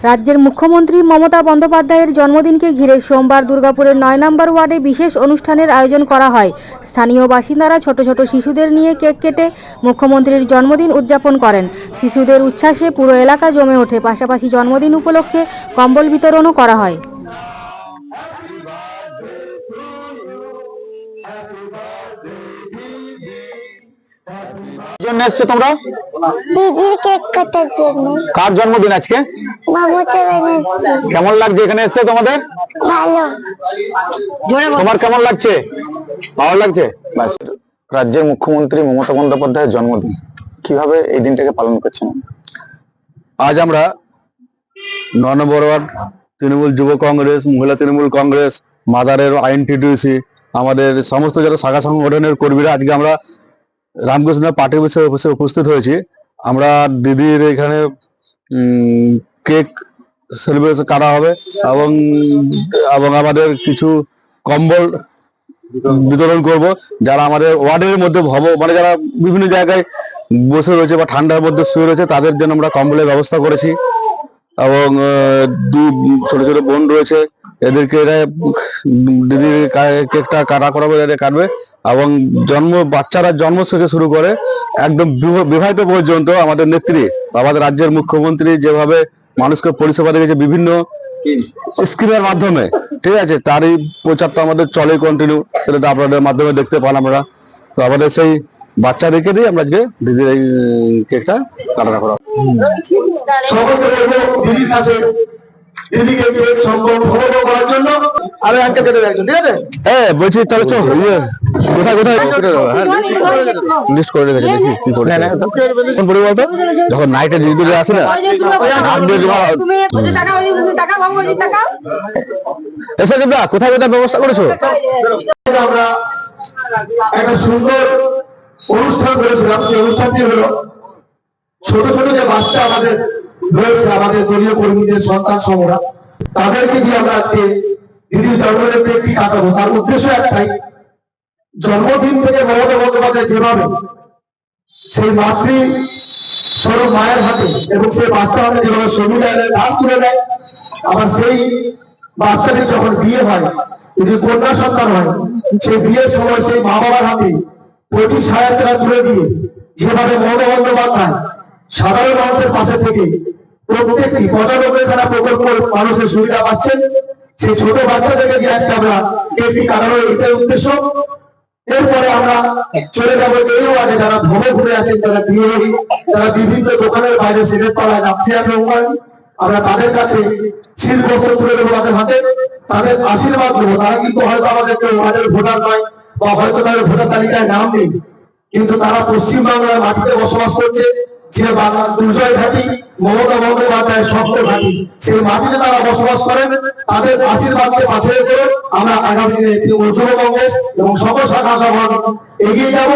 রাজ্যের মুখ্যমন্ত্রী মমতা বন্দ্যোপাধ্যায়ের জন্মদিনকে ঘিরে সোমবার দুর্গাপুরের ৯ নম্বর ওয়ার্ডে বিশেষ অনুষ্ঠানের আয়োজন করা হয়। স্থানীয় বাসিন্দারা ছোট ছোট শিশুদের নিয়ে কেক কেটে মুখ্যমন্ত্রীর জন্মদিন উদযাপন করেন। শিশুদের উচ্ছ্বাসে পুরো এলাকা জমে ওঠে। পাশাপাশি জন্মদিন উপলক্ষে কম্বল বিতরণও করা হয়। তোমরা দিদির কেক কাটার জন্য। কার জন্মদিন আজকে? মমতা ব্যানার্জি। কেমন লাগছে এখানে এসে তোমাদের? ভালো। তোমার কেমন লাগছে? ভালো লাগছে। রাজ্যের মুখ্যমন্ত্রী মমতা বন্দ্যোপাধ্যায়ের জন্মদিন, কিভাবে এই দিনটাকে পালন করছেন? আজ আমরা ৯ নম্বর ওয়ার্ড তৃণমূল যুব কংগ্রেস, মহিলা তৃণমূল কংগ্রেস, মাদারের আইএনটিটিউসি, আমাদের সমস্ত যারা শাখা সংগঠনের কর্মীরা আজকে আমরা রামকৃষ্ণ পার্টি অফিসে উপস্থিত হয়েছি। আমরা দিদির এখানে কেক সেলিব্রেশন করা হবে এবং আমাদের কিছু কম্বল বিতরণ করব। যারা আমাদের ওয়ার্ডের মধ্যে মানে যারা বিভিন্ন জায়গায় বসে রয়েছে বা ঠান্ডার মধ্যে শুয়ে রয়েছে তাদের জন্য আমরা কম্বলের ব্যবস্থা করেছি। এবং দুই ছোট ছোট বোন রয়েছে, এদেরকে এরা দিদির কেকটা কাটা করাবে, এরা কাটবে। এবং বাচ্চারা জন্ম থেকে শুরু করে একদম বিবাহিত পর্যন্ত আমাদের নেত্রী, আমাদের রাজ্যের মুখ্যমন্ত্রী যেভাবে মানুষকে পরিষেবা দিয়েছে বিভিন্ন স্কিমের মাধ্যমে, ঠিক আছে, তারই প্রচার তো আমাদের চলে কন্টিনিউ, সেটা আপনাদের মাধ্যমে দেখতে পান আমরা। তো আমাদের সেই বাচ্চাদেরকে দিয়ে আমরা আজকে দিদির এই কেকটা কাটা করা। দিদির কাছে দিদিকে কেক সম্পন্ন করার জন্য আমি আঙ্কেল কেটে রাখছি, ঠিক আছে? হ্যাঁ বলছি, তাহলে চল কোথায় কোথায় লিস্ট করে রেখেছে, দেখি কি করে বলতো যখন নাইটে দিদিগুলো আসে না এসে কোথায় কোথায় ব্যবস্থা করেছো? আমরা একটা সুন্দর অনুষ্ঠান করেছিলাম। সেই অনুষ্ঠানটি হলো ছোট ছোট যে বাচ্চা আমাদের রয়েছে, আমাদের দলীয় কর্মীদের সন্তান সমরা, তাদেরকে দিয়ে আমরা আজকে দিদির জন্মদিনের কেকটি কাটাবো। তার উদ্দেশ্য একটাই, জন্মদিন থেকে মমতা বন্দ্যোপাধ্যায় যেভাবে সেই মাতৃ স্বরূপ মায়ের হাতে এবং সেই বাচ্চা হাতে যেভাবে সংবিধানের কাজ তুলে নেয়, আবার সেই বাচ্চাদের যখন বিয়ে হয়, যদি কন্যা সন্তান হয়, সেই বিয়ের সময় সেই মা বাবার হাতে 25,000 টাকা তুলে দিয়ে যেভাবে মমতা বন্দ্যোপাধ্যায় সাধারণ মানুষের পাশে থেকে প্রত্যেকটি 95খানা প্রকল্প মানুষের সুবিধা পাচ্ছেন, সেই ছোট বাচ্চাদেরকে দিয়ে আজকে আমরা একটি কাটানোর এটাই উদ্দেশ্য। এরপরে আমরা চলে যাবো এই ওয়ার্ডে যারা ভবে ঘুরে আছেন, যারা গৃহহীন, যারা বিভিন্ন দোকানের বাইরে সেটের তলায় রাত্রি আমরা তাদের কাছে শিল্পস্ত্র তুলে দেবো তাদের হাতে, তাদের আশীর্বাদ দেবো। তারা কিন্তু হয়তো আমাদের কেউ ওয়ার্ডের ভোটার নয় বা হয়তো তাদের ভোটার তালিকায় নাম নেই, কিন্তু তারা পশ্চিমবাংলার মাটিতে বসবাস করছে, যে বাংলার দুর্জয় ঘাঁটি, মমতা বন্দ্যোপাধ্যায়ের শক্ত ঘাঁটি, সেই মাটিতে তারা বসবাস করেন। তাদের আশীর্বাদকে মাথায় করে আমরা আগামী দিনে তৃণমূল যুব কংগ্রেস এবং সকল শাখা সংগঠন এগিয়ে যাব।